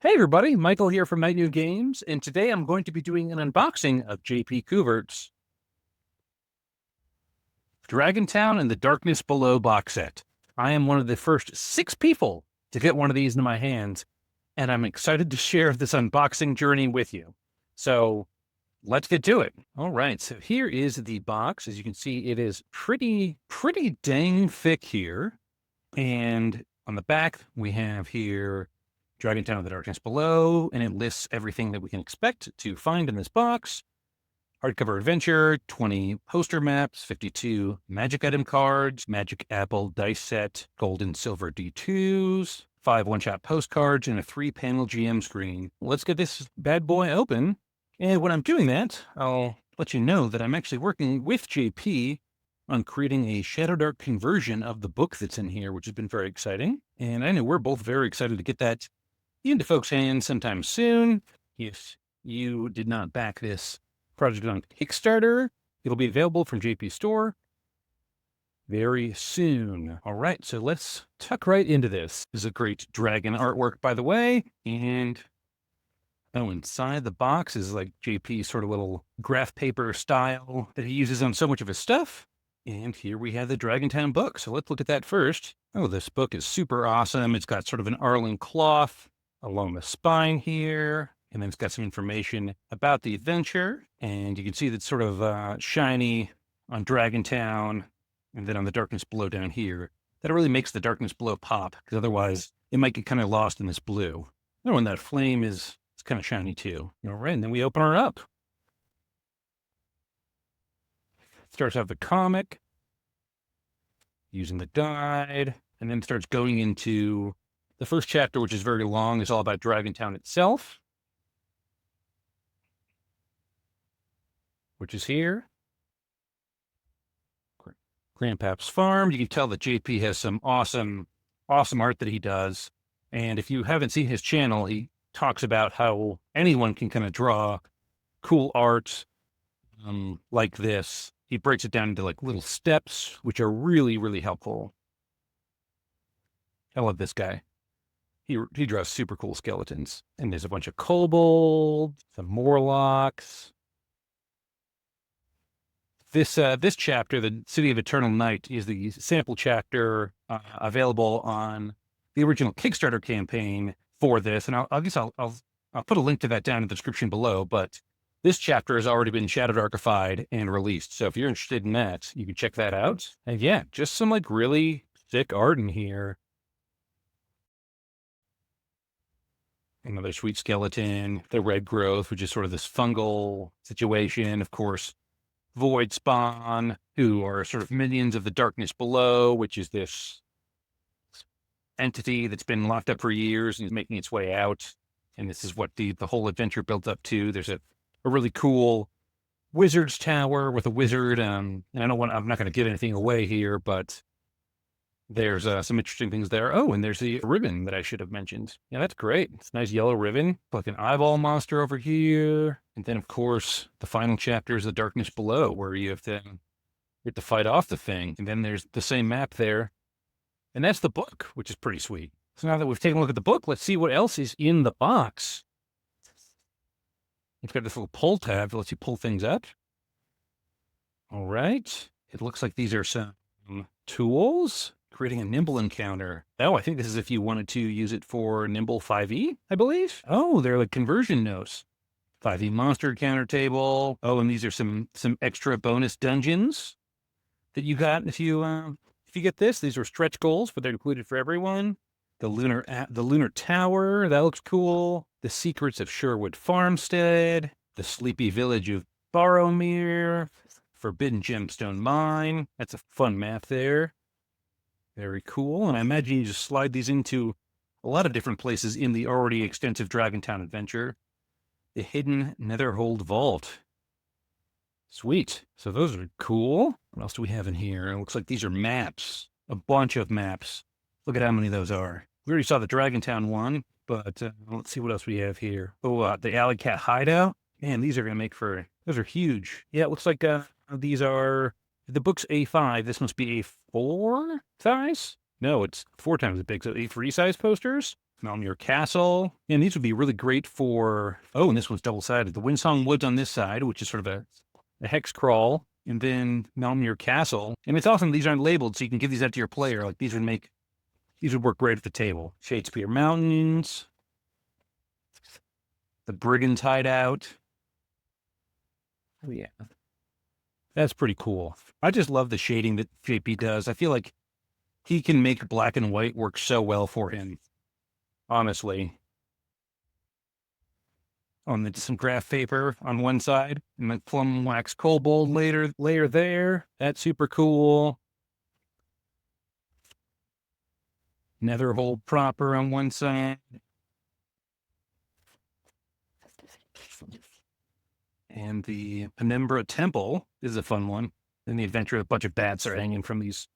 Hey everybody, Michael here from Night New Games, and today I'm going to be doing an unboxing of JP Coovert's Dragontown and the Darkness Below box set. I am one of the first 6 people to get one of these in my hands, and I'm excited to share this unboxing journey with you. So let's get to it. All right, so here is the box. As you can see, it is pretty dang thick here. And on the back, we have here Dragontown of the Darkness Below, and it lists everything that we can expect to find in this box. Hardcover adventure, 20 poster maps, 52 magic item cards, magic apple dice set, gold and silver D2s, 5 one-shot postcards, and a 3-panel GM screen. Let's get this bad boy open. And when I'm doing that, I'll let you know that I'm actually working with JP on creating a Shadowdark conversion of the book that's in here, which has been very exciting. And I know we're both very excited to get that into folks' hands sometime soon. If you did not back this project on Kickstarter, it'll be available from JP Store very soon. All right, so let's tuck right into this. This is a great dragon artwork, by the way. And inside the box is like JP's sort of little graph paper style that he uses on so much of his stuff. And here we have the Dragontown book. So let's look at that first. Oh, this book is super awesome. It's got sort of an Arlen cloth along the spine here. And then it's got some information about the adventure. And you can see that's sort of shiny on Dragontown and then on the Darkness Below down here. That really makes the Darkness Below pop, because otherwise it might get kind of lost in this blue. Oh, and that flame is it's kind of shiny too. All right, and then we open her up. Starts out the comic using the guide, and then starts going into the first chapter, which is very long, is all about Dragontown itself, which is here. Grandpap's Farm. You can tell that JP has some awesome art that he does. And if you haven't seen his channel, he talks about how anyone can kind of draw cool art like this. He breaks it down into like little steps, which are really helpful. I love this guy. He draws super cool skeletons. And there's a bunch of kobolds, some Morlocks. This chapter, the City of Eternal Night, is the sample chapter available on the original Kickstarter campaign for this. And I'll put a link to that down in the description below. But this chapter has already been Shadowdarkified and released. So if you're interested in that, you can check that out. And yeah, just some like really thick art in here. Another sweet skeleton, the red growth, which is sort of this fungal situation. Of course, Void Spawn, who are sort of minions of the Darkness Below, which is this entity that's been locked up for years and is making its way out. And this is what the whole adventure built up to. There's a really cool wizard's tower with a wizard. And I'm not going to give anything away here, but there's some interesting things there. Oh, and there's the ribbon that I should have mentioned. Yeah, that's great. It's a nice yellow ribbon. Like an eyeball monster over here. And then, of course, the final chapter is the Darkness Below, where you have to fight off the thing. And then there's the same map there. And that's the book, which is pretty sweet. So now that we've taken a look at the book, let's see what else is in the box. It's got this little pull tab that lets you pull things up. All right. It looks like these are some tools. Creating a Nimble encounter. Oh, I think this is if you wanted to use it for Nimble 5e, I believe. Oh, they're like conversion notes. 5e monster encounter table. Oh, and these are some extra bonus dungeons that you got if you get this. These are stretch goals, but they're included for everyone. The lunar tower, that looks cool. The secrets of Sherwood Farmstead. The sleepy village of Boromir. Forbidden Gemstone Mine. That's a fun map there. Very cool. And I imagine you just slide these into a lot of different places in the already extensive Dragontown adventure. The Hidden Netherhold Vault. Sweet. So those are cool. What else do we have in here? It looks like these are maps. A bunch of maps. Look at how many those are. We already saw the Dragontown one, but let's see what else we have here. Oh, the Alley Cat Hideout. Man, these are going to make for... Those are huge. Yeah, it looks like these are... The book's A5. This must be A4 size? No, it's 4 times as big. So A3 size posters? Malmere Castle. And these would be really great for, oh, and this one's double-sided. The Windsong Woods on this side, which is sort of a hex crawl, and then Malmere Castle. And it's awesome these aren't labeled, so you can give these out to your player. Like these would work great at the table. Shadespeare Mountains. The Brigand's Hideout. Oh, yeah. That's pretty cool. I just love the shading that JP does. I feel like he can make black and white work so well for him. Honestly. On some graph paper on one side, and the plum wax cobalt layer there. That's super cool. Nether hole proper on one side. And the Penumbra Temple is a fun one. In the adventure, a bunch of bats are hanging from these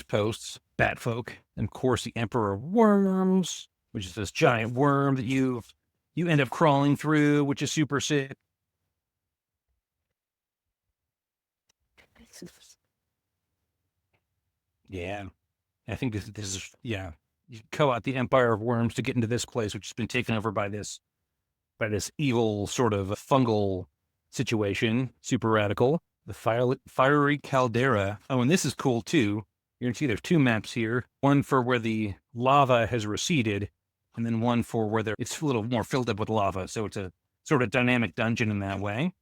posts. Bat folk. And of course, the Emperor Worms, which is this giant worm that you end up crawling through, which is super sick. Yeah. I think this is, yeah. You go out the Empire of Worms to get into this place, which has been taken over by this evil sort of fungal situation. Super radical. The fiery caldera. Oh, and this is cool too. You're going to see there's two maps here. One for where the lava has receded, and then one for where it's a little more filled up with lava. So it's a sort of dynamic dungeon in that way.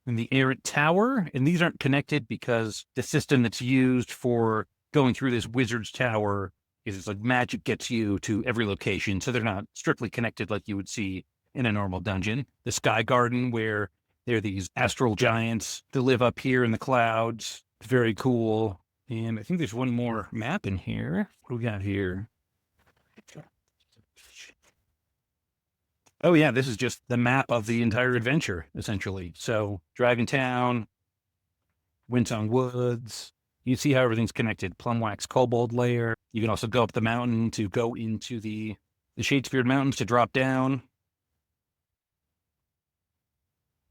And the Errant Tower, and these aren't connected because the system that's used for going through this wizard's tower is it's like magic gets you to every location, so they're not strictly connected like you would see in a normal dungeon. The Sky Garden, where there are these astral giants that live up here in the clouds. Very cool. And I think there's one more map in here. What do we got here? Oh, yeah, this is just the map of the entire adventure, essentially. So, Dragontown, Windsong Woods. You see how everything's connected. Plum wax kobold layer. You can also go up the mountain to go into the Shadespeare Mountains to drop down.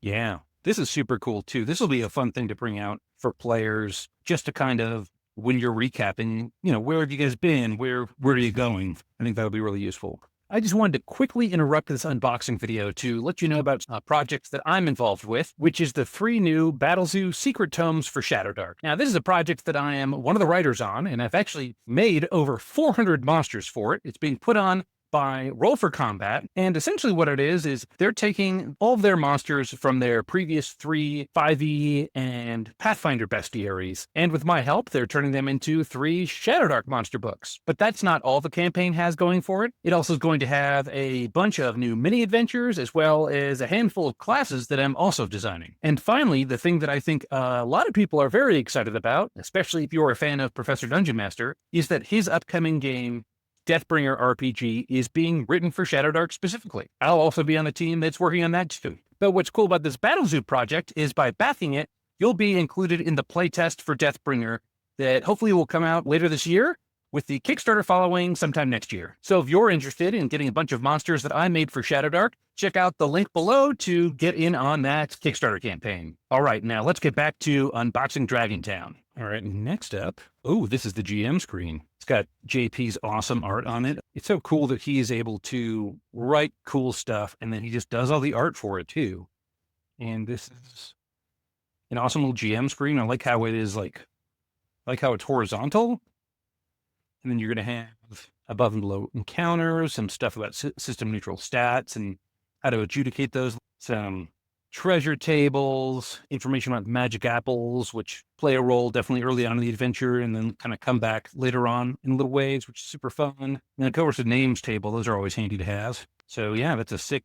Yeah, this is super cool, too. This will be a fun thing to bring out for players just to kind of, when you're recapping, where have you guys been? Where are you going? I think that would be really useful. I just wanted to quickly interrupt this unboxing video to let you know about projects that I'm involved with, which is the 3 new Battlezoo Secret Tomes for Shadowdark. Now, this is a project that I am one of the writers on, and I've actually made over 400 monsters for it. It's being put on by Roll for Combat, and essentially what it is they're taking all of their monsters from their previous 3 5e and Pathfinder bestiaries, and with my help, they're turning them into 3 Shadowdark monster books. But that's not all the campaign has going for it. It also is going to have a bunch of new mini-adventures, as well as a handful of classes that I'm also designing. And finally, the thing that I think a lot of people are very excited about, especially if you're a fan of Professor Dungeon Master, is that his upcoming game, Deathbringer RPG, is being written for Shadowdark specifically. I'll also be on the team that's working on that too. But what's cool about this Battlezoo project is by backing it, you'll be included in the playtest for Deathbringer that hopefully will come out later this year, with the Kickstarter following sometime next year. So if you're interested in getting a bunch of monsters that I made for Shadowdark, check out the link below to get in on that Kickstarter campaign. All right, now let's get back to unboxing Dragontown. All right, next up, oh, this is the GM screen. It's got JP's awesome art on it. It's so cool that he is able to write cool stuff, and then he just does all the art for it too. And this is an awesome little GM screen. I like how it is like how it's horizontal. And then you're going to have above and below encounters, some stuff about system neutral stats and how to adjudicate those, some treasure tables, information about magic apples, which play a role definitely early on in the adventure and then kind of come back later on in little ways, which is super fun. And then of course the names table, those are always handy to have. So yeah, it's a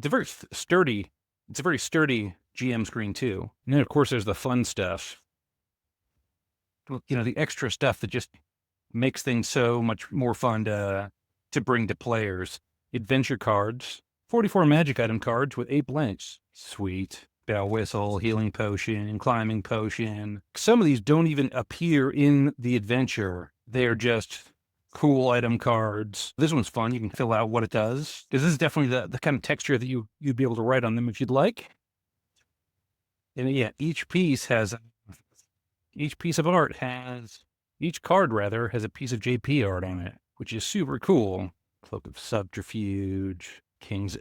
very sturdy GM screen too. And then of course there's the fun stuff. The extra stuff that just makes things so much more fun to bring to players. Adventure cards, 44 magic item cards with 8 blanks. Sweet. Bell whistle, healing potion, climbing potion. Some of these don't even appear in the adventure. They're just cool item cards. This one's fun. You can fill out what it does. This is definitely the kind of texture that you'd be able to write on them if you'd like. And yeah, each piece of art has Each card, rather, has a piece of JP art on it, which is super cool. Cloak of Subterfuge, King's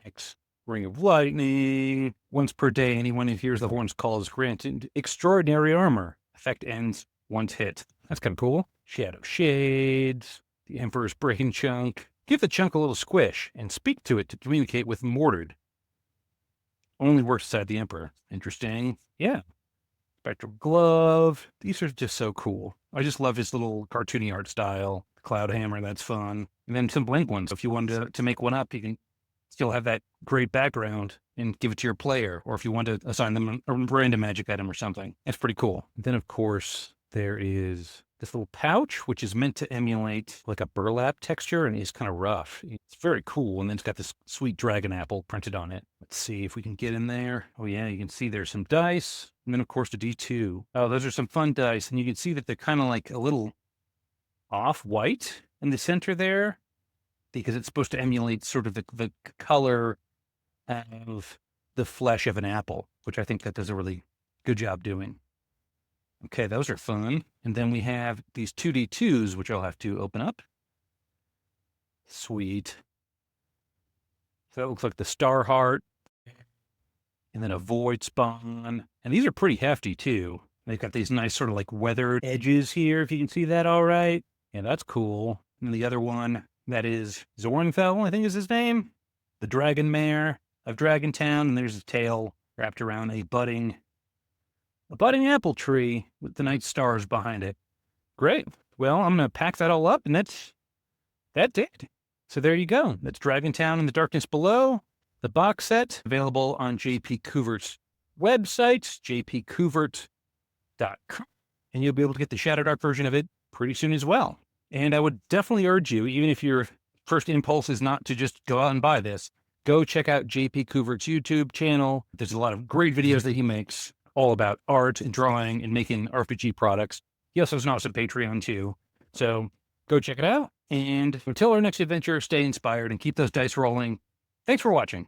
X, Ring of Lightning. Once per day, anyone who hears the horn's call is granted extraordinary armor. Effect ends once hit. That's kind of cool. Shadow Shades, the Emperor's Brain Chunk. Give the chunk a little squish and speak to it to communicate with Mordred. Only works inside the Emperor. Interesting. Yeah. Spectral Glove. These are just so cool. I just love his little cartoony art style. Cloud Hammer, that's fun. And then some blank ones. If you wanted to make one up, you can still have that great background and give it to your player. Or if you want to assign them a random magic item or something. That's pretty cool. And then, of course, there is this little pouch, which is meant to emulate like a burlap texture, and it's kind of rough. It's very cool, and then it's got this sweet dragon apple printed on it. Let's see if we can get in there. Oh yeah, you can see there's some dice, and then of course the D2. Oh, those are some fun dice, and you can see that they're kind of like a little off-white in the center there, because it's supposed to emulate sort of the color of the flesh of an apple, which I think that does a really good job doing. Okay, those are fun. And then we have these 2D2s, which I'll have to open up. Sweet. So that looks like the Star Heart. And then a Void Spawn. And these are pretty hefty, too. They've got these nice sort of like weathered edges here, if you can see that all right. Yeah, that's cool. And the other one, that is Zornfell, I think is his name. The Dragon Mare of Dragontown. And there's a tail wrapped around a budding apple tree with the night stars behind it. Great. Well, I'm going to pack that all up, and that's it. So there you go. That's Dragontown and the Darkness Below, the box set, available on JP Coovert's website, jpcoovert.com, and you'll be able to get the Shadowdark version of it pretty soon as well. And I would definitely urge you, even if your first impulse is not to just go out and buy this, go check out JP Coovert's YouTube channel. There's a lot of great videos that he makes, all about art and drawing and making RPG products. He also has an awesome Patreon too. So go check it out. And until our next adventure, stay inspired and keep those dice rolling. Thanks for watching.